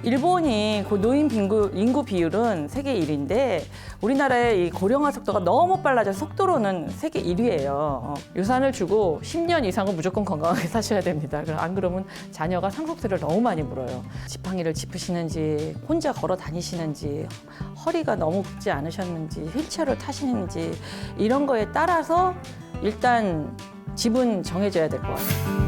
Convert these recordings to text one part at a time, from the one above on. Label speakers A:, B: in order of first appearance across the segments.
A: 일본이 그 노인 인구 비율은 세계 1위인데 우리나라의 이 고령화 속도가 너무 빨라져서 속도로는 세계 1위예요. 유산을 주고 10년 이상은 무조건 건강하게 사셔야 됩니다. 안 그러면 자녀가 상속세를 너무 많이 물어요. 지팡이를 짚으시는지 혼자 걸어 다니시는지 허리가 너무 굽지 않으셨는지 휠체어를 타시는지 이런 거에 따라서 일단 집은 정해져야 될 것 같아요.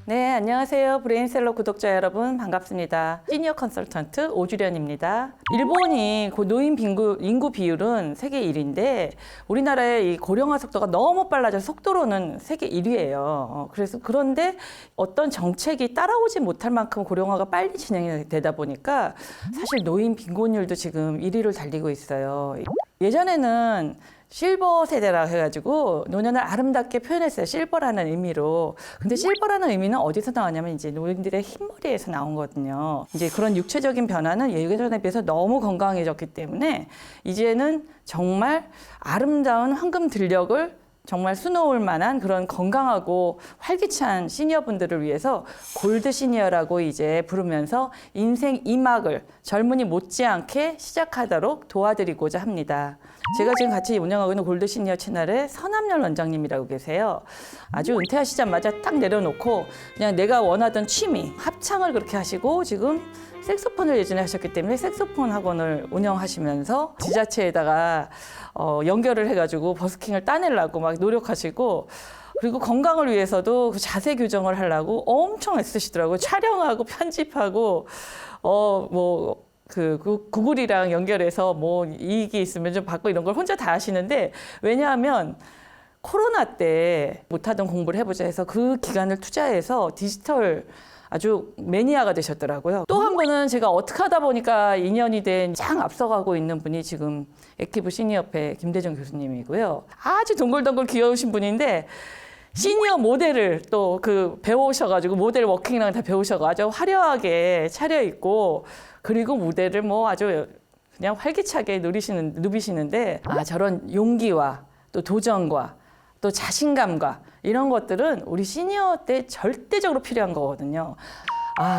A: 네, 안녕하세요. 브레인셀러 구독자 여러분 반갑습니다. 시니어 컨설턴트 오주련입니다. 일본이 그 노인 인구 비율은 세계 1위인데 우리나라의 이 고령화 속도가 너무 빨라져서 속도로는 세계 1위예요. 그런데 어떤 정책이 따라오지 못할 만큼 고령화가 빨리 진행이 되다 보니까 사실 노인 빈곤율도 지금 1위를 달리고 있어요. 예전에는 실버 세대라 해가지고 노년을 아름답게 표현했어요. 실버라는 의미로. 근데 실버라는 의미는 어디서 나왔냐면 이제 노인들의 흰머리에서 나온 거거든요. 이제 그런 육체적인 변화는 예전에 비해서 너무 건강해졌기 때문에 이제는 정말 아름다운 황금 들녘을 정말 수놓을 만한 그런 건강하고 활기찬 시니어분들을 위해서 골드 시니어라고 이제 부르면서 인생 2막을 젊은이 못지않게 시작하도록 도와드리고자 합니다. 제가 지금 같이 운영하고 있는 골드 시니어 채널의 서남열 원장님이라고 계세요. 아주 은퇴하시자마자 딱 내려놓고 그냥 내가 원하던 취미, 합창을 그렇게 하시고 지금 색소폰을 예전에 하셨기 때문에 색소폰 학원을 운영하시면서 지자체에다가 연결을 해가지고 버스킹을 따내려고 막 노력하시고 그리고 건강을 위해서도 그 자세 교정을 하려고 엄청 애쓰시더라고요. 촬영하고 편집하고 구글이랑 연결해서 뭐 이익이 있으면 좀 받고 이런 걸 혼자 다 하시는데 왜냐하면 코로나 때 못하던 공부를 해보자 해서 그 기간을 투자해서 디지털 아주 매니아가 되셨더라고요. 또 한 분은 제가 어떻게 하다 보니까 인연이 된 짱 앞서가고 있는 분이 지금 액티브 시니어협회 김대정 교수님이고요. 아주 동글동글 귀여우신 분인데 시니어 모델을 또 배우셔가지고 모델 워킹이랑 다 배우셔가지고 아주 화려하게 차려입고 그리고 무대를 뭐 아주 그냥 활기차게 누비시는데 저런 용기와 또 도전과 또 자신감과 이런 것들은 우리 시니어 때 절대적으로 필요한 거거든요.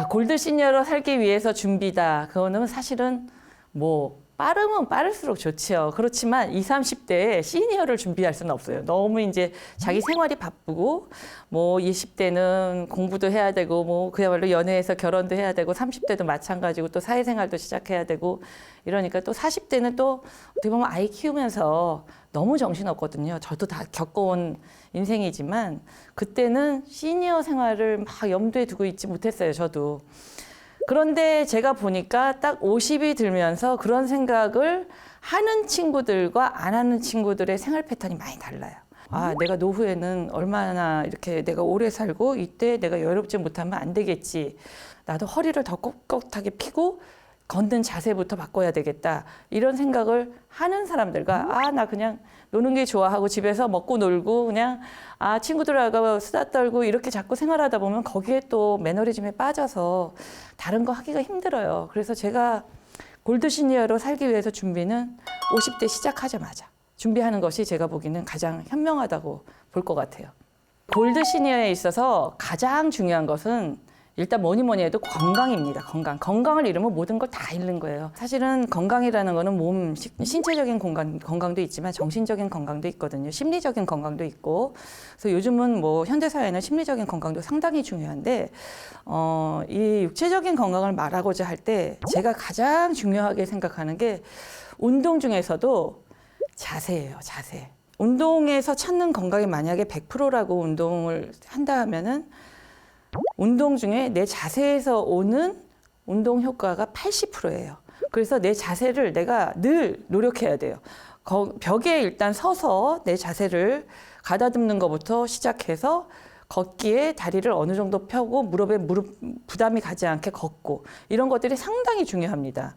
A: 골드 시니어로 살기 위해서 준비다. 그거는 사실은 뭐 빠르면 빠를수록 좋지요. 그렇지만 20, 30대에 시니어를 준비할 수는 없어요. 너무 이제 자기 생활이 바쁘고 뭐 20대는 공부도 해야 되고 뭐 그야말로 연애해서 결혼도 해야 되고 30대도 마찬가지고 또 사회생활도 시작해야 되고 이러니까 또 40대는 또 어떻게 보면 아이 키우면서 너무 정신없거든요. 저도 다 겪어온 인생이지만 그때는 시니어 생활을 막 염두에 두고 있지 못했어요. 저도. 그런데 제가 보니까 딱 50이 들면서 그런 생각을 하는 친구들과 안 하는 친구들의 생활 패턴이 많이 달라요. 내가 노후에는 얼마나 이렇게 내가 오래 살고 이때 내가 여유롭지 못하면 안 되겠지. 나도 허리를 더 꼿꼿하게 피고 걷는 자세부터 바꿔야 되겠다. 이런 생각을 하는 사람들과 나 그냥 노는 게 좋아하고 집에서 먹고 놀고 그냥 친구들하고 수다 떨고 이렇게 자꾸 생활하다 보면 거기에 또 매너리즘에 빠져서 다른 거 하기가 힘들어요. 그래서 제가 골드 시니어로 살기 위해서 준비는 50대 시작하자마자 준비하는 것이 제가 보기에는 가장 현명하다고 볼 것 같아요. 골드 시니어에 있어서 가장 중요한 것은 일단 뭐니 해도 건강입니다. 건강을 잃으면 모든 걸 다 잃는 거예요. 사실은 건강이라는 거는 신체적인 건강도 있지만 정신적인 건강도 있거든요. 심리적인 건강도 있고. 그래서 요즘은 뭐 현대사회는 심리적인 건강도 상당히 중요한데 이 육체적인 건강을 말하고자 할 때 제가 가장 중요하게 생각하는 게 운동 중에서도 자세예요. 자세. 운동에서 찾는 건강이 만약에 100%라고 운동을 한다 하면은 운동 중에 내 자세에서 오는 운동 효과가 80%예요. 그래서 내 자세를 내가 늘 노력해야 돼요. 벽에 일단 서서 내 자세를 가다듬는 것부터 시작해서 걷기에 다리를 어느 정도 펴고 무릎에 부담이 가지 않게 걷고 이런 것들이 상당히 중요합니다.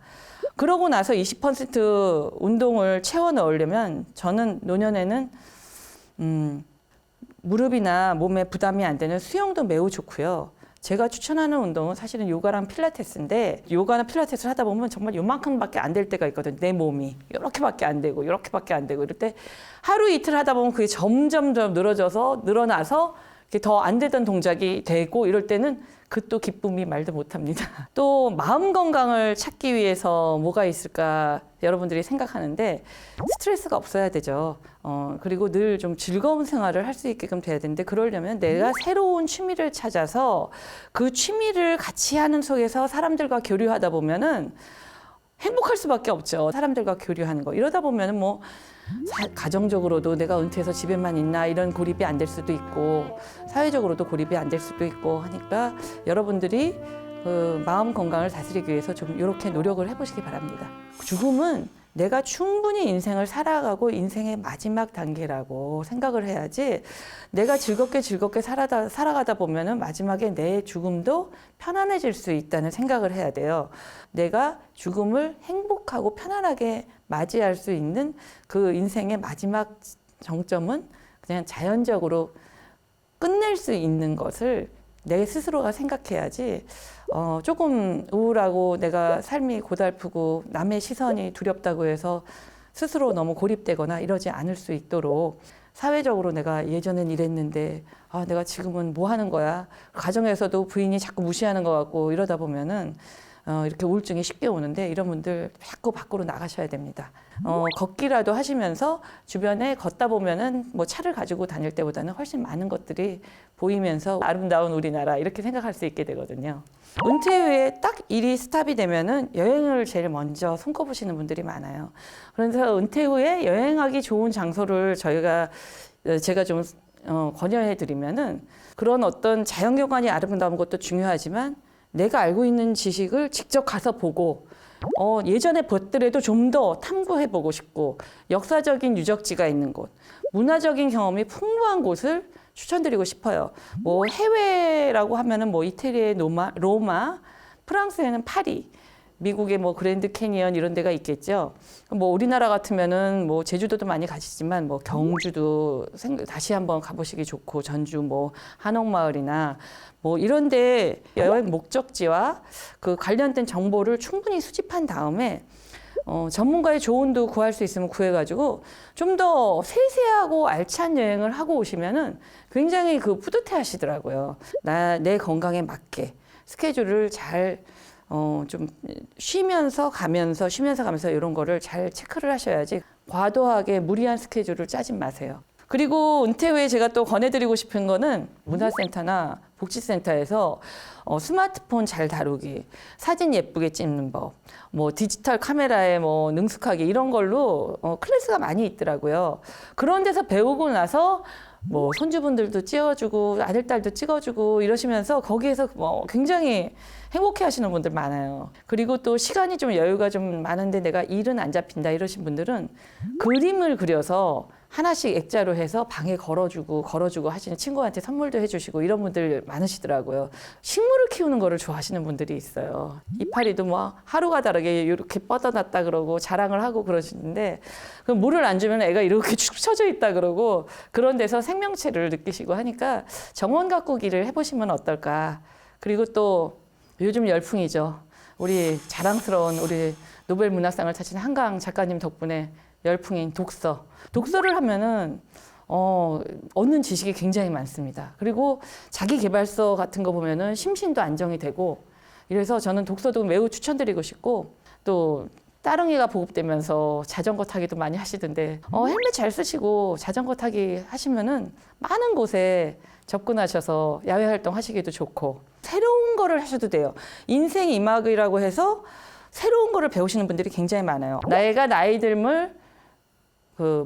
A: 그러고 나서 20% 운동을 채워 넣으려면 저는 노년에는 무릎이나 몸에 부담이 안 되는 수영도 매우 좋고요. 제가 추천하는 운동은 사실은 요가랑 필라테스인데 요가나 필라테스를 하다 보면 정말 요만큼밖에 안 될 때가 있거든요. 내 몸이 이렇게밖에 안 되고 이렇게밖에 안 되고 이럴 때 하루 이틀 하다 보면 그게 점점 늘어나서 더 안 되던 동작이 되고 이럴 때는 그 또 기쁨이 말도 못합니다. 또 마음 건강을 찾기 위해서 뭐가 있을까 여러분들이 생각하는데 스트레스가 없어야 되죠. 그리고 늘 좀 즐거운 생활을 할 수 있게끔 돼야 되는데 그러려면 내가 새로운 취미를 찾아서 그 취미를 같이 하는 속에서 사람들과 교류하다 보면은 행복할 수밖에 없죠. 사람들과 교류하는 거. 이러다 보면은 뭐 가정적으로도 내가 은퇴해서 집에만 있나 이런 고립이 안 될 수도 있고 사회적으로도 고립이 안 될 수도 있고 하니까 여러분들이 그 마음 건강을 다스리기 위해서 좀 이렇게 노력을 해보시기 바랍니다. 죽음은 내가 충분히 인생을 살아가고 인생의 마지막 단계라고 생각을 해야지 내가 즐겁게 살아가다 보면은 마지막에 내 죽음도 편안해질 수 있다는 생각을 해야 돼요. 내가 죽음을 행복하고 편안하게 맞이할 수 있는 그 인생의 마지막 정점은 그냥 자연적으로 끝낼 수 있는 것을 내 스스로가 생각해야지 조금 우울하고 내가 삶이 고달프고 남의 시선이 두렵다고 해서 스스로 너무 고립되거나 이러지 않을 수 있도록 사회적으로 내가 예전엔 이랬는데 내가 지금은 뭐 하는 거야. 가정에서도 부인이 자꾸 무시하는 것 같고 이러다 보면은 이렇게 우울증이 쉽게 오는데 이런 분들 자꾸 밖으로 나가셔야 됩니다. 걷기라도 하시면서 주변에 걷다 보면은 뭐 차를 가지고 다닐 때보다는 훨씬 많은 것들이 보이면서 아름다운 우리나라 이렇게 생각할 수 있게 되거든요. 은퇴 후에 딱 일이 스탑이 되면은 여행을 제일 먼저 손꼽으시는 분들이 많아요. 그래서 은퇴 후에 여행하기 좋은 장소를 제가 좀 권유해 드리면은 그런 어떤 자연경관이 아름다운 것도 중요하지만 내가 알고 있는 지식을 직접 가서 보고 예전에 봤더라도 좀 더 탐구해보고 싶고 역사적인 유적지가 있는 곳, 문화적인 경험이 풍부한 곳을 추천드리고 싶어요. 뭐 해외라고 하면은 뭐 이태리의 로마, 프랑스에는 파리, 미국의 뭐 그랜드 캐니언 이런 데가 있겠죠. 뭐 우리나라 같으면은 뭐 제주도도 많이 가시지만 뭐 경주도 다시 한번 가보시기 좋고 전주 뭐 한옥마을이나 뭐 이런데 여행 목적지와 그 관련된 정보를 충분히 수집한 다음에 전문가의 조언도 구할 수 있으면 구해가지고 좀 더 세세하고 알찬 여행을 하고 오시면은 굉장히 뿌듯해 하시더라고요. 내 건강에 맞게 스케줄을 잘 좀 쉬면서 가면서 이런 거를 잘 체크를 하셔야지 과도하게 무리한 스케줄을 짜지 마세요. 그리고 은퇴 후에 제가 또 권해드리고 싶은 거는 문화센터나 복지센터에서 스마트폰 잘 다루기, 사진 예쁘게 찍는 법, 뭐 디지털 카메라에 뭐 능숙하게 이런 걸로 클래스가 많이 있더라고요. 그런 데서 배우고 나서 뭐 손주분들도 찍어주고 아들, 딸도 찍어주고 이러시면서 거기에서 뭐 굉장히 행복해 하시는 분들 많아요. 그리고 또 시간이 좀 여유가 좀 많은데 내가 일은 안 잡힌다 이러신 분들은 그림을 그려서 하나씩 액자로 해서 방에 걸어주고 하시는 친구한테 선물도 해주시고 이런 분들 많으시더라고요. 식물을 키우는 거를 좋아하시는 분들이 있어요. 이파리도 뭐 하루가 다르게 이렇게 뻗어놨다 그러고 자랑을 하고 그러시는데 그럼 물을 안 주면 애가 이렇게 축 처져 있다 그러고 그런 데서 생명체를 느끼시고 하니까 정원 가꾸기를 해보시면 어떨까. 그리고 또 요즘 열풍이죠. 우리 자랑스러운 우리 노벨 문학상을 타신 한강 작가님 덕분에 열풍인 독서. 독서를 하면은 얻는 지식이 굉장히 많습니다. 그리고 자기 개발서 같은 거 보면은 심신도 안정이 되고 이래서 저는 독서도 매우 추천드리고 싶고 또 따릉이가 보급되면서 자전거 타기도 많이 하시던데 헬멧 잘 쓰시고 자전거 타기 하시면은 많은 곳에 접근하셔서 야외 활동 하시기도 좋고 새로운 거를 하셔도 돼요. 인생 이막이라고 해서 새로운 거를 배우시는 분들이 굉장히 많아요. 내가 나이 듦을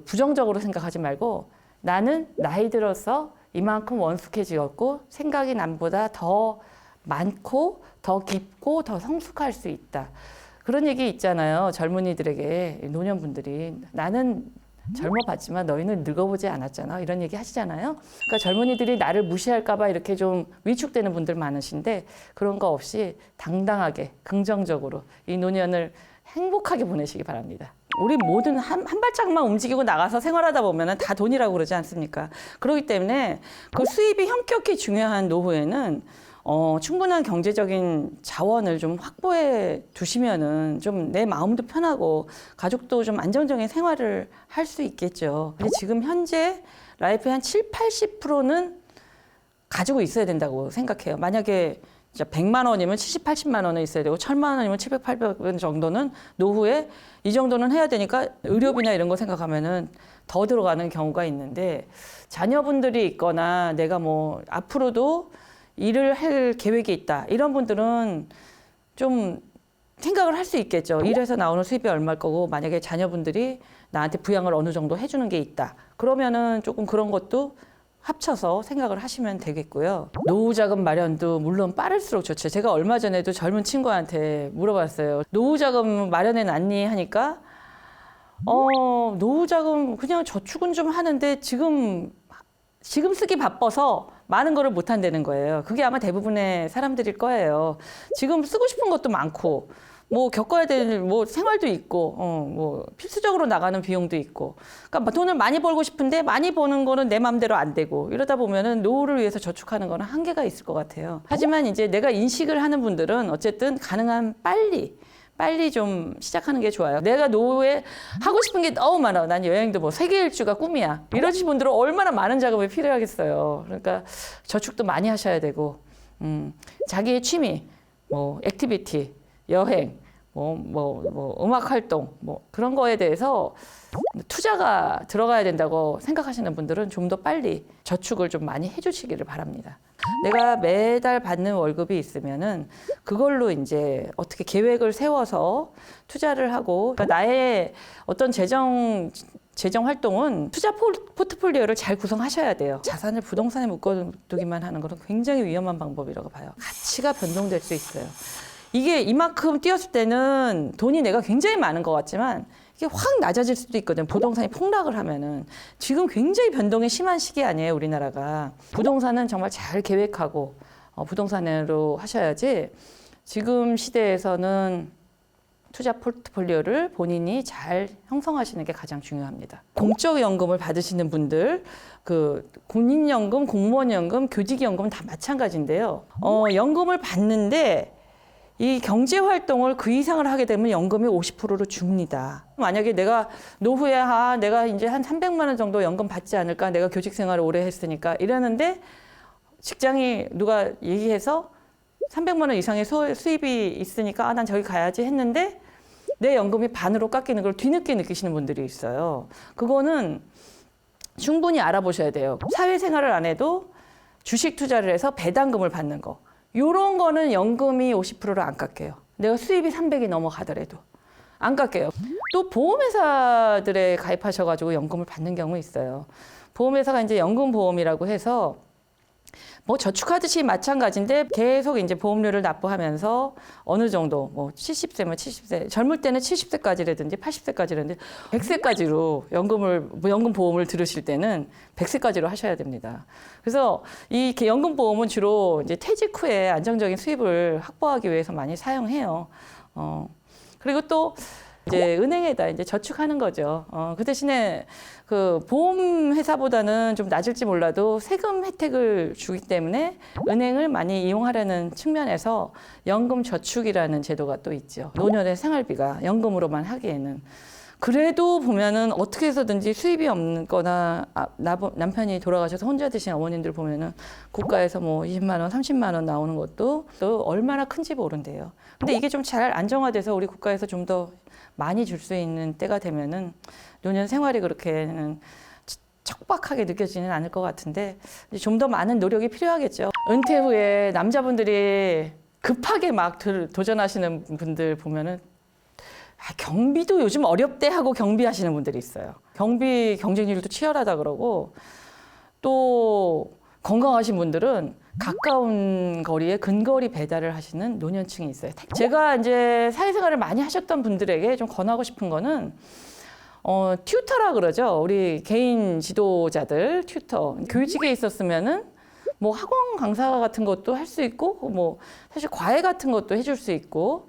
A: 부정적으로 생각하지 말고 나는 나이 들어서 이만큼 원숙해지었고 생각이 남보다 더 많고 더 깊고 더 성숙할 수 있다. 그런 얘기 있잖아요. 젊은이들에게 노년분들이 나는 젊어봤지만 너희는 늙어보지 않았잖아. 이런 얘기 하시잖아요. 그러니까 젊은이들이 나를 무시할까 봐 이렇게 좀 위축되는 분들 많으신데 그런 거 없이 당당하게 긍정적으로 이 노년을 행복하게 보내시기 바랍니다. 우리 모든 한 발짝만 움직이고 나가서 생활하다 보면 다 돈이라고 그러지 않습니까? 그렇기 때문에 그 수입이 현격히 중요한 노후에는 충분한 경제적인 자원을 좀 확보해 두시면은 좀 내 마음도 편하고 가족도 좀 안정적인 생활을 할 수 있겠죠. 근데 지금 현재 라이프의 한 7, 80%는 가지고 있어야 된다고 생각해요. 만약에 100만 원이면 70, 80만 원은 있어야 되고 1000만 원이면 700, 800원 정도는 노후에 이 정도는 해야 되니까 의료비나 이런 거 생각하면은 더 들어가는 경우가 있는데 자녀분들이 있거나 내가 뭐 앞으로도 일을 할 계획이 있다. 이런 분들은 좀 생각을 할 수 있겠죠. 일해서 나오는 수입이 얼마일 거고 만약에 자녀분들이 나한테 부양을 어느 정도 해주는 게 있다. 그러면은 조금 그런 것도 합쳐서 생각을 하시면 되겠고요. 노후자금 마련도 물론 빠를수록 좋죠. 제가 얼마 전에도 젊은 친구한테 물어봤어요. 노후자금 마련해 놨니? 하니까 노후자금 그냥 저축은 좀 하는데 지금 쓰기 바빠서 많은 거를 못 한다는 거예요. 그게 아마 대부분의 사람들일 거예요. 지금 쓰고 싶은 것도 많고 뭐 겪어야 될 뭐 생활도 있고 뭐 필수적으로 나가는 비용도 있고 그러니까 돈을 많이 벌고 싶은데 많이 버는 거는 내 마음대로 안 되고 이러다 보면은 노후를 위해서 저축하는 거는 한계가 있을 것 같아요. 하지만 이제 내가 인식을 하는 분들은 어쨌든 가능한 빨리 좀 시작하는 게 좋아요. 내가 노후에 하고 싶은 게 너무 많아. 난 여행도 뭐 세계 일주가 꿈이야. 이러신 분들은 얼마나 많은 작업이 필요하겠어요. 그러니까 저축도 많이 하셔야 되고 자기의 취미, 뭐 액티비티, 여행, 뭐 음악 활동, 뭐 그런 거에 대해서 투자가 들어가야 된다고 생각하시는 분들은 좀 더 빨리 저축을 좀 많이 해주시기를 바랍니다. 내가 매달 받는 월급이 있으면은 그걸로 이제 어떻게 계획을 세워서 투자를 하고 그러니까 나의 어떤 재정 활동은 투자 포트폴리오를 잘 구성하셔야 돼요. 자산을 부동산에 묶어두기만 하는 것은 굉장히 위험한 방법이라고 봐요. 가치가 변동될 수 있어요. 이게 이만큼 뛰었을 때는 돈이 내가 굉장히 많은 것 같지만 이게 확 낮아질 수도 있거든요. 부동산이 폭락을 하면은. 지금 굉장히 변동이 심한 시기 아니에요, 우리나라가. 부동산은 정말 잘 계획하고 부동산으로 하셔야지 지금 시대에서는 투자 포트폴리오를 본인이 잘 형성하시는 게 가장 중요합니다. 공적연금을 받으시는 분들, 그 군인연금, 공무원연금, 교직연금은 다 마찬가지인데요. 연금을 받는데 이 경제활동을 그 이상을 하게 되면 연금이 50%로 줍니다. 만약에 내가 노후에 내가 이제 한 300만 원 정도 연금 받지 않을까? 내가 교직 생활을 오래 했으니까 이러는데 직장이 누가 얘기해서 300만 원 이상의 수입이 있으니까 난 저기 가야지 했는데 내 연금이 반으로 깎이는 걸 뒤늦게 느끼시는 분들이 있어요. 그거는 충분히 알아보셔야 돼요. 사회생활을 안 해도 주식 투자를 해서 배당금을 받는 거. 요런 거는 연금이 50%를 안 깎여요. 내가 수입이 300이 넘어가더라도 안 깎여요. 또 보험회사들에 가입하셔가지고 연금을 받는 경우 있어요. 보험회사가 이제 연금보험이라고 해서 뭐 저축하듯이 마찬가지인데 계속 이제 보험료를 납부하면서 어느 정도 뭐 70세면 70세 젊을 때는 70세까지라든지 80세까지라든지 100세까지로 연금 보험을 들으실 때는 100세까지로 하셔야 됩니다. 그래서 이 연금 보험은 주로 이제 퇴직 후에 안정적인 수입을 확보하기 위해서 많이 사용해요. 그리고 또 이제 은행에다 이제 저축하는 거죠. 그 대신에 그 보험 회사보다는 좀 낮을지 몰라도 세금 혜택을 주기 때문에 은행을 많이 이용하려는 측면에서 연금 저축이라는 제도가 또 있죠. 노년의 생활비가 연금으로만 하기에는. 그래도 보면은 어떻게 해서든지 수입이 없거나 남편이 돌아가셔서 혼자 드신 어머님들 보면은 국가에서 뭐 20만 원, 30만 원 나오는 것도 또 얼마나 큰지 모른대요. 근데 이게 좀 잘 안정화돼서 우리 국가에서 좀 더 많이 줄 수 있는 때가 되면은 노년 생활이 그렇게는 척박하게 느껴지는 않을 것 같은데 좀 더 많은 노력이 필요하겠죠. 은퇴 후에 남자분들이 급하게 막 도전하시는 분들 보면은 경비도 요즘 어렵대 하고 경비하시는 분들이 있어요. 경비 경쟁률도 치열하다 그러고 또 건강하신 분들은 가까운 거리에 근거리 배달을 하시는 노년층이 있어요. 제가 이제 사회생활을 많이 하셨던 분들에게 좀 권하고 싶은 거는 튜터라 그러죠. 우리 개인 지도자들 튜터. 교직에 있었으면은 뭐 학원 강사 같은 것도 할 수 있고 뭐 사실 과외 같은 것도 해줄 수 있고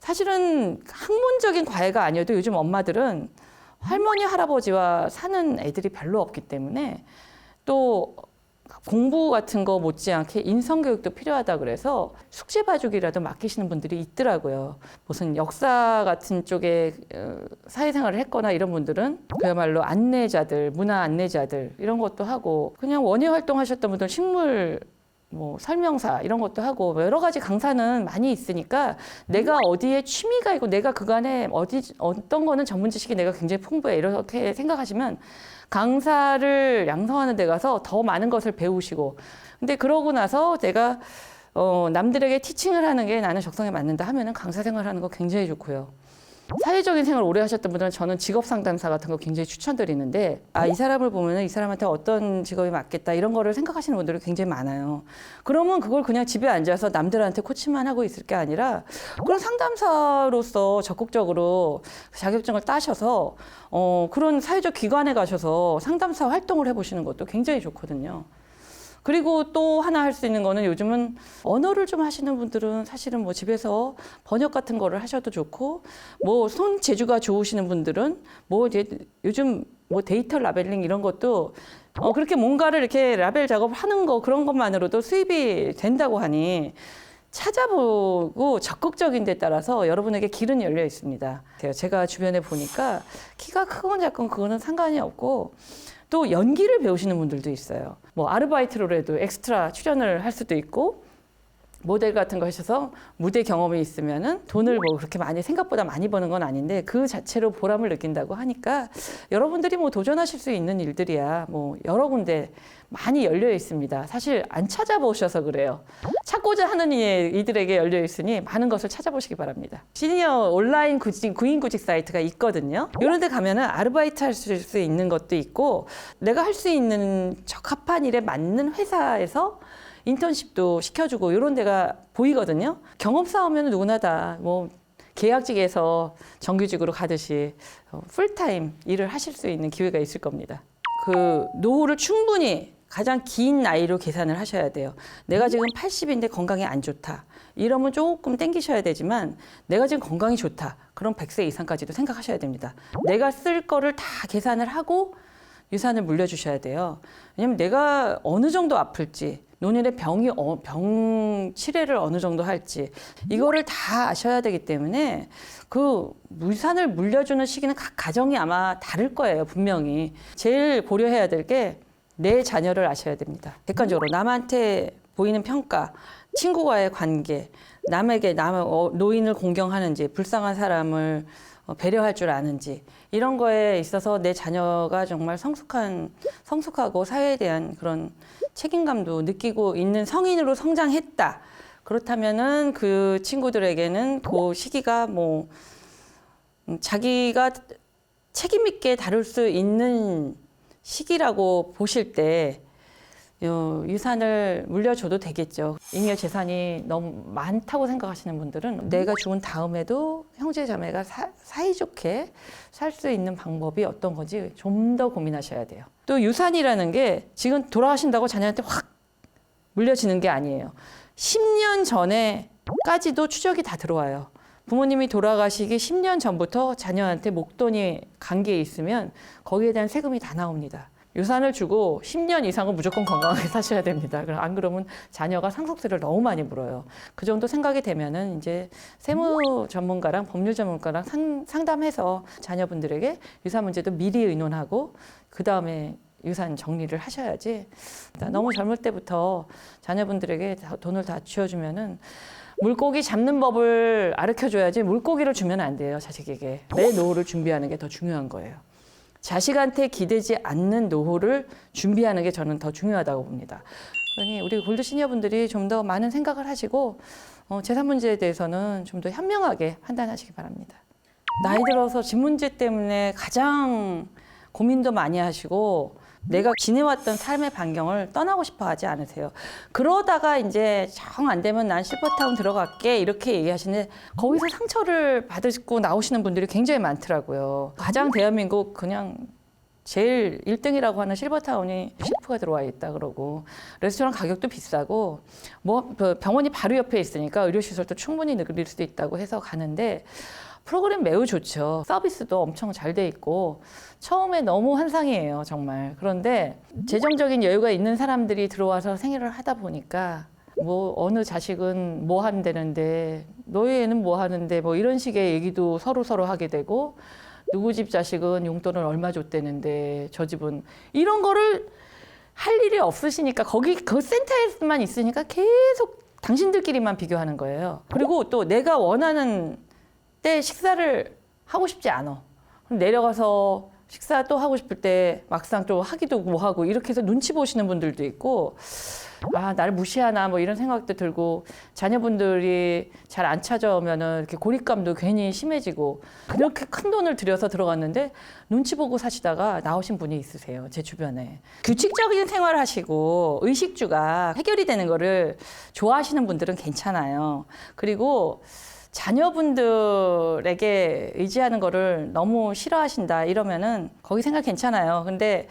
A: 사실은 학문적인 과외가 아니어도 요즘 엄마들은 할머니 할아버지와 사는 애들이 별로 없기 때문에 또 공부 같은 거 못지않게 인성교육도 필요하다 그래서 숙제 봐주기라도 맡기시는 분들이 있더라고요. 무슨 역사 같은 쪽에 사회생활을 했거나 이런 분들은 그야말로 안내자들, 문화 안내자들 이런 것도 하고 그냥 원예 활동하셨던 분들은 식물 뭐 설명사 이런 것도 하고 여러 가지 강사는 많이 있으니까 내가 어디에 취미가 있고 내가 그간에 어떤 거는 전문 지식이 내가 굉장히 풍부해 이렇게 생각하시면 강사를 양성하는 데 가서 더 많은 것을 배우시고 근데 그러고 나서 내가 남들에게 티칭을 하는 게 나는 적성에 맞는다 하면은 강사 생활하는 거 굉장히 좋고요. 사회적인 생활 오래 하셨던 분들은 저는 직업 상담사 같은 거 굉장히 추천드리는데 이 사람을 보면은 이 사람한테 어떤 직업이 맞겠다 이런 거를 생각하시는 분들이 굉장히 많아요. 그러면 그걸 그냥 집에 앉아서 남들한테 코치만 하고 있을 게 아니라 그런 상담사로서 적극적으로 자격증을 따셔서 그런 사회적 기관에 가셔서 상담사 활동을 해보시는 것도 굉장히 좋거든요. 그리고 또 하나 할 수 있는 거는 요즘은 언어를 좀 하시는 분들은 사실은 뭐 집에서 번역 같은 거를 하셔도 좋고 뭐 손 재주가 좋으시는 분들은 뭐 이제 요즘 뭐 데이터 라벨링 이런 것도 그렇게 뭔가를 이렇게 라벨 작업을 하는 거 그런 것만으로도 수입이 된다고 하니 찾아보고 적극적인 데 따라서 여러분에게 길은 열려 있습니다. 제가 주변에 보니까 키가 크건 작건 그거는 상관이 없고 또 연기를 배우시는 분들도 있어요. 뭐 아르바이트로라도 엑스트라 출연을 할 수도 있고 모델 같은 거 하셔서 무대 경험이 있으면은 돈을 뭐 그렇게 많이 생각보다 많이 버는 건 아닌데 그 자체로 보람을 느낀다고 하니까 여러분들이 뭐 도전하실 수 있는 일들이야 뭐 여러 군데 많이 열려 있습니다. 사실 안 찾아보셔서 그래요. 찾고자 하는 이들에게 열려 있으니 많은 것을 찾아보시기 바랍니다. 시니어 온라인 구인 구직 사이트가 있거든요. 이런 데 가면은 아르바이트 할 수 있는 것도 있고 내가 할 수 있는 적합한 일에 맞는 회사에서 인턴십도 시켜주고 이런 데가 보이거든요. 경험 쌓으면 누구나 다 뭐 계약직에서 정규직으로 가듯이 풀타임 일을 하실 수 있는 기회가 있을 겁니다. 그 노후를 충분히 가장 긴 나이로 계산을 하셔야 돼요. 내가 지금 80인데 건강이 안 좋다. 이러면 조금 땡기셔야 되지만 내가 지금 건강이 좋다. 그럼 100세 이상까지도 생각하셔야 됩니다. 내가 쓸 거를 다 계산을 하고 유산을 물려주셔야 돼요. 왜냐면 내가 어느 정도 아플지 노년의 병 치레를 어느 정도 할지 이거를 다 아셔야 되기 때문에 그 유산을 물려주는 시기는 각 가정이 아마 다를 거예요. 분명히. 제일 고려해야 될 게 내 자녀를 아셔야 됩니다. 객관적으로 남한테 보이는 평가, 친구와의 관계, 남에게 노인을 공경하는지 불쌍한 사람을 배려할 줄 아는지 이런 거에 있어서 내 자녀가 정말 성숙하고 사회에 대한 그런 책임감도 느끼고 있는 성인으로 성장했다. 그렇다면은 그 친구들에게는 그 시기가 뭐 자기가 책임 있게 다룰 수 있는 시기라고 보실 때 유산을 물려줘도 되겠죠. 잉여 재산이 너무 많다고 생각하시는 분들은 내가 죽은 다음에도 형제 자매가 사이좋게 살 수 있는 방법이 어떤 건지 좀 더 고민하셔야 돼요. 또 유산이라는 게 지금 돌아가신다고 자녀한테 확 물려지는 게 아니에요. 10년 전에까지도 추적이 다 들어와요. 부모님이 돌아가시기 10년 전부터 자녀한테 목돈이 간 게 있으면 거기에 대한 세금이 다 나옵니다. 유산을 주고 10년 이상은 무조건 건강하게 사셔야 됩니다. 안 그러면 자녀가 상속세를 너무 많이 물어요. 그 정도 생각이 되면은 이제 세무 전문가랑 법률 전문가랑 상담해서 자녀분들에게 유산 문제도 미리 의논하고 그 다음에 유산 정리를 하셔야지. 너무 젊을 때부터 자녀분들에게 돈을 다 쥐어주면은 물고기 잡는 법을 가르쳐줘야지 물고기를 주면 안 돼요. 자식에게. 내 노후를 준비하는 게 더 중요한 거예요. 자식한테 기대지 않는 노후를 준비하는 게 저는 더 중요하다고 봅니다. 그러니 우리 골드 시니어분들이 좀 더 많은 생각을 하시고 재산 문제에 대해서는 좀 더 현명하게 판단하시기 바랍니다. 나이 들어서 집 문제 때문에 가장 고민도 많이 하시고 내가 지내왔던 삶의 반경을 떠나고 싶어 하지 않으세요. 그러다가 이제 정 안 되면 난 실버타운 들어갈게 이렇게 얘기하시는데 거기서 상처를 받으시고 나오시는 분들이 굉장히 많더라고요. 가장 대한민국 그냥 제일 1등이라고 하는 실버타운이 셰프가 들어와 있다 그러고 레스토랑 가격도 비싸고 뭐 병원이 바로 옆에 있으니까 의료시설도 충분히 늘릴 수도 있다고 해서 가는데 프로그램 매우 좋죠. 서비스도 엄청 잘 돼 있고 처음에 너무 환상이에요, 정말. 그런데 재정적인 여유가 있는 사람들이 들어와서 생일을 하다 보니까 뭐 어느 자식은 뭐 한다는데 너희 애는 뭐 하는데 뭐 이런 식의 얘기도 서로 하게 되고 누구 집 자식은 용돈을 얼마 줬대는데 저 집은 이런 거를 할 일이 없으시니까 거기 그 센터에만 있으니까 계속 당신들끼리만 비교하는 거예요. 그리고 또 내가 원하는 때 식사를 하고 싶지 않아. 그럼 내려가서 식사 또 하고 싶을 때 막상 또 하기도 뭐하고 이렇게 해서 눈치 보시는 분들도 있고 아, 나를 무시하나 뭐 이런 생각도 들고 자녀분들이 잘 안 찾아오면은 이렇게 고립감도 괜히 심해지고 그렇게 큰 돈을 들여서 들어갔는데 눈치 보고 사시다가 나오신 분이 있으세요. 제 주변에. 규칙적인 생활을 하시고 의식주가 해결이 되는 거를 좋아하시는 분들은 괜찮아요. 그리고 자녀분들에게 의지하는 거를 너무 싫어하신다 이러면은 거기 생각 괜찮아요. 근데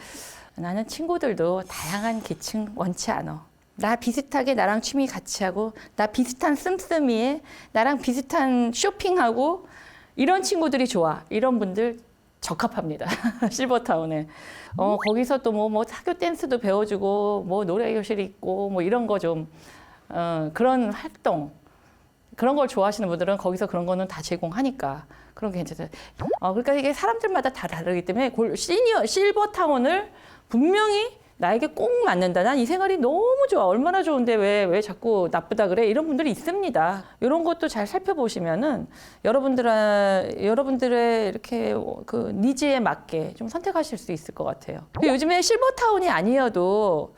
A: 나는 친구들도 다양한 계층 원치 않아. 나 비슷하게 나랑 취미 같이 하고 나 비슷한 씀씀이에 나랑 비슷한 쇼핑하고 이런 친구들이 좋아. 이런 분들 적합합니다. 실버타운에. 거기서 또 뭐 사교 댄스도 배워주고 뭐 노래 교실 있고 뭐 이런 거 좀 그런 활동 그런 걸 좋아하시는 분들은 거기서 그런 거는 다 제공하니까 그런 게 괜찮아요. 그러니까 이게 사람들마다 다 다르기 때문에 실버타운을 분명히 나에게 꼭 맞는다. 난 이 생활이 너무 좋아. 얼마나 좋은데 왜 자꾸 나쁘다 그래? 이런 분들이 있습니다. 이런 것도 잘 살펴보시면은 여러분들의 이렇게 그 니즈에 맞게 좀 선택하실 수 있을 것 같아요. 요즘에 실버타운이 아니어도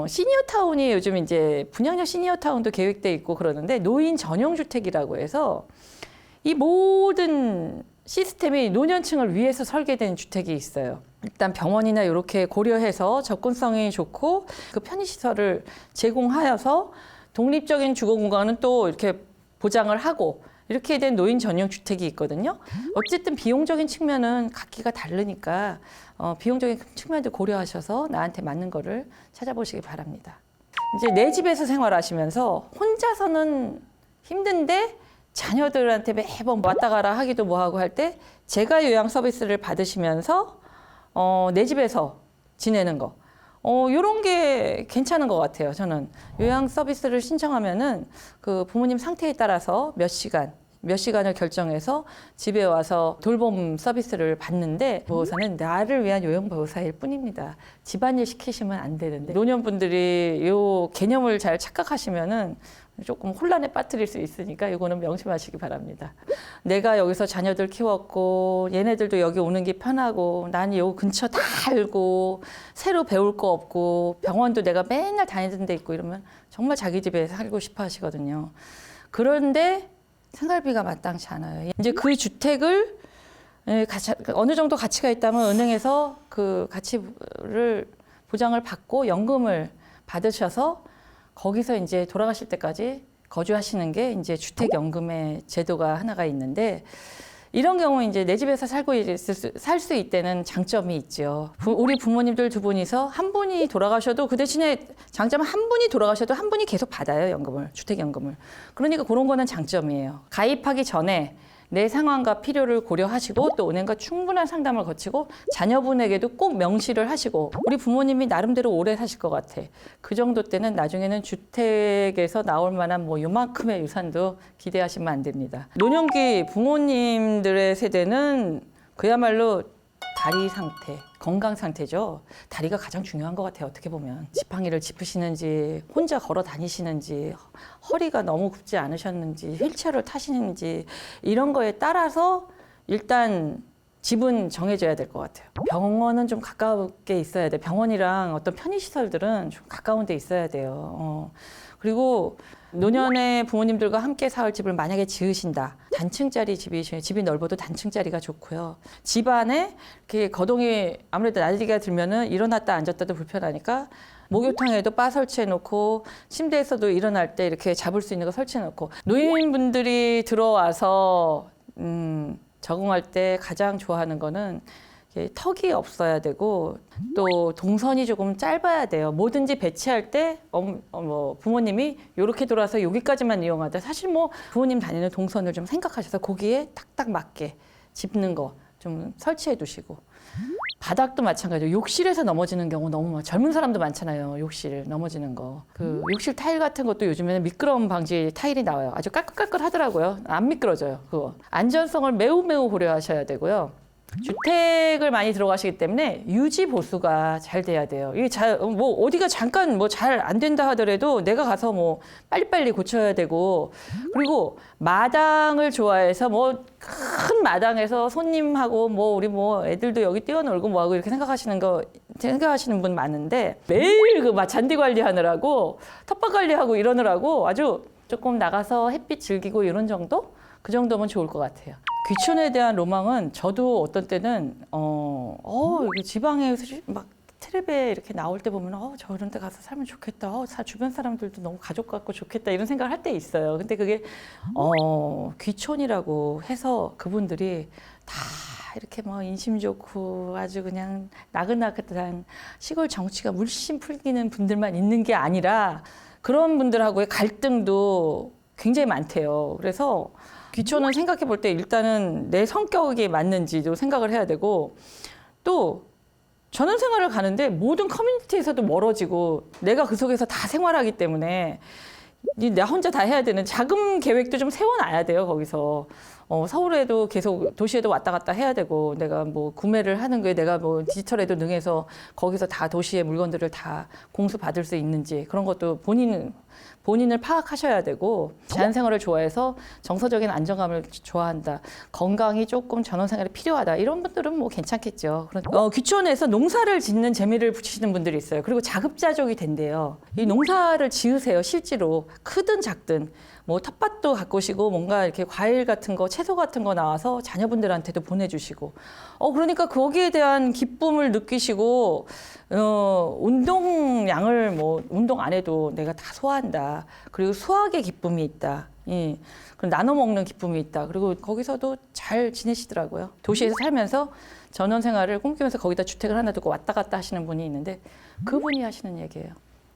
A: 시니어타운이 요즘 이제 분양형 시니어타운도 계획돼 있고 그러는데 노인 전용 주택이라고 해서 이 모든 시스템이 노년층을 위해서 설계된 주택이 있어요. 일단 병원이나 이렇게 고려해서 접근성이 좋고 그 편의시설을 제공하여서 독립적인 주거 공간은 또 이렇게 보장을 하고 이렇게 된 노인 전용 주택이 있거든요. 어쨌든 비용적인 측면은 각기가 다르니까 비용적인 측면도 고려하셔서 나한테 맞는 거를 찾아보시기 바랍니다. 이제 내 집에서 생활하시면서 혼자서는 힘든데 자녀들한테 매번 왔다 가라 하기도 뭐하고 할 때 제가 요양 서비스를 받으시면서 내 집에서 지내는 거 요런 게 괜찮은 것 같아요. 저는 요양 서비스를 신청하면은 그 부모님 상태에 따라서 몇 시간을 결정해서 집에 와서 돌봄 서비스를 받는데 보호사는 나를 위한 요양 보호사일 뿐입니다. 집안일 시키시면 안 되는데 노년분들이 요 개념을 잘 착각하시면은 조금 혼란에 빠뜨릴 수 있으니까 이거는 명심하시기 바랍니다. 내가 여기서 자녀들 키웠고 얘네들도 여기 오는 게 편하고 난 요 근처 다 알고 새로 배울 거 없고 병원도 내가 맨날 다니던 데 있고 이러면 정말 자기 집에 살고 싶어 하시거든요. 그런데 생활비가 마땅치 않아요. 이제 그 주택을 어느 정도 가치가 있다면 은행에서 그 가치를 보장을 받고 연금을 받으셔서 거기서 이제 돌아가실 때까지 거주하시는 게 이제 주택연금의 제도가 하나가 있는데 이런 경우 이제 내 집에서 살 수 있다는 장점이 있죠. 우리 부모님들 두 분이서 한 분이 돌아가셔도 그 대신에 장점은 한 분이 돌아가셔도 한 분이 계속 받아요, 연금을, 주택연금을. 그러니까 그런 거는 장점이에요. 가입하기 전에 내 상황과 필요를 고려하시고 또 은행과 충분한 상담을 거치고 자녀분에게도 꼭 명시를 하시고 우리 부모님이 나름대로 오래 사실 것 같아. 그 정도 때는 나중에는 주택에서 나올 만한 뭐 요만큼의 유산도 기대하시면 안 됩니다. 노년기 부모님들의 세대는 그야말로 다리 상태, 건강 상태죠. 다리가 가장 중요한 것 같아요. 어떻게 보면. 지팡이를 짚으시는지 혼자 걸어 다니시는지 허리가 너무 굽지 않으셨는지 휠체어를 타시는지 이런 거에 따라서 일단 집은 정해져야 될 것 같아요. 병원은 좀 가깝게 있어야 돼. 병원이랑 어떤 편의시설들은 좀 가까운 데 있어야 돼요. 그리고 노년의 부모님들과 함께 사을 집을 만약에 지으신다. 단층짜리 집이 넓어도 단층짜리가 좋고요. 집 안에 이렇게 거동이 아무래도 나이가 들면은 일어났다 앉았다도 불편하니까 목욕탕에도 바 설치해 놓고 침대에서도 일어날 때 이렇게 잡을 수 있는 거 설치해 놓고 노인분들이 들어와서 적응할 때 가장 좋아하는 거는 이게 턱이 없어야 되고 또 동선이 조금 짧아야 돼요. 뭐든지 배치할 때 뭐 부모님이 이렇게 돌아서 여기까지만 이용하다. 사실 뭐 부모님 다니는 동선을 좀 생각하셔서 거기에 딱딱 맞게 짚는 거 좀 설치해 두시고 바닥도 마찬가지로 욕실에서 넘어지는 경우 너무 젊은 사람도 많잖아요. 욕실 넘어지는 거. 그 욕실 타일 같은 것도 요즘에는 미끄러움 방지 타일이 나와요. 아주 깔끔깔끔 하더라고요. 안 미끄러져요. 그거. 안전성을 매우 고려하셔야 되고요. 주택을 많이 들어가시기 때문에 유지 보수가 잘 돼야 돼요. 이게 뭐 어디가 잠깐 뭐 잘 안 된다 하더라도 내가 가서 뭐 빨리빨리 고쳐야 되고, 그리고 마당을 좋아해서 뭐 큰 마당에서 손님하고 뭐 우리 뭐 애들도 여기 뛰어놀고 뭐하고 이렇게 생각하시는 분 많은데 매일 그 잔디 관리하느라고 텃밭 관리하고 이러느라고 아주 조금 나가서 햇빛 즐기고 이런 정도? 그 정도면 좋을 것 같아요. 귀촌에 대한 로망은 저도 어떤 때는 이게 지방에 막 텔레비에 이렇게 나올 때 보면 저런 데 가서 살면 좋겠다. 주변 사람들도 너무 가족 같고 좋겠다. 이런 생각을 할 때 있어요. 근데 그게 귀촌이라고 해서 그분들이 다 이렇게 뭐 인심 좋고 아주 그냥 나긋나긋한 시골 정치가 물씬 풀리는 분들만 있는 게 아니라 그런 분들하고의 갈등도 굉장히 많대요. 그래서 귀촌은 생각해 볼 때 일단은 내 성격에 맞는지도 생각을 해야 되고, 또 전원생활을 가는데 모든 커뮤니티에서도 멀어지고 내가 그 속에서 다 생활하기 때문에 나 혼자 다 해야 되는 자금 계획도 좀 세워놔야 돼요. 거기서 서울에도 계속 도시에도 왔다 갔다 해야 되고, 내가 뭐 구매를 하는 게 내가 뭐 디지털에도 능해서 거기서 다 도시의 물건들을 다 공수받을 수 있는지 그런 것도 본인을 파악하셔야 되고, 자연생활을 좋아해서 정서적인 안정감을 좋아한다, 건강이 조금 전원생활이 필요하다, 이런 분들은 뭐 괜찮겠죠. 귀촌에서 농사를 짓는 재미를 붙이시는 분들이 있어요. 그리고 자급자족이 된대요. 이 농사를 지으세요. 실제로 크든 작든 뭐 텃밭도 가꾸시고 뭔가 이렇게 과일 같은 거, 채소 같은 거 나와서 자녀분들한테도 보내주시고, 그러니까 거기에 대한 기쁨을 느끼시고, 운동량을 뭐 운동 안 해도 내가 다 소화한다. 그리고 수학의 기쁨이 있다. 예. 그럼 나눠 먹는 기쁨이 있다. 그리고 거기서도 잘 지내시더라고요. 도시에서 살면서 전원 생활을 꿈꾸면서 거기다 주택을 하나 두고 왔다 갔다 하시는 분이 있는데 그분이 하시는 얘기예요.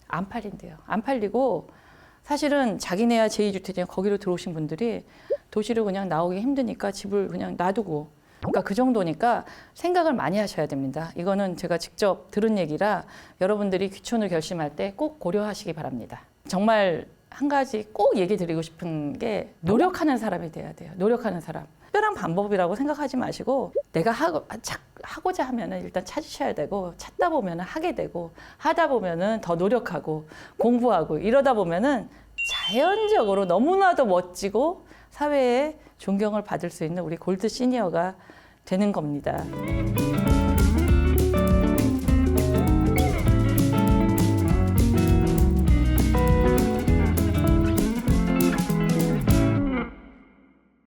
A: 안 팔린대요. 안 팔리고, 사실은 자기네야 제2주택이냐 거기로 들어오신 분들이 도시로 그냥 나오기 힘드니까 집을 그냥 놔두고, 그러니까 그 정도니까 생각을 많이 하셔야 됩니다. 이거는 제가 직접 들은 얘기라 여러분들이 귀촌을 결심할 때 꼭 고려하시기 바랍니다. 정말 한 가지 꼭 얘기 드리고 싶은 게 노력하는 사람이 돼야 돼요. 노력하는 사람. 특별한 방법이라고 생각하지 마시고 내가 하고자 하면은 일단 찾으셔야 되고, 찾다 보면은 하게 되고, 하다 보면은 더 노력하고 공부하고 이러다 보면은 자연적으로 너무나도 멋지고 사회에 존경을 받을 수 있는 우리 골드 시니어가 되는 겁니다.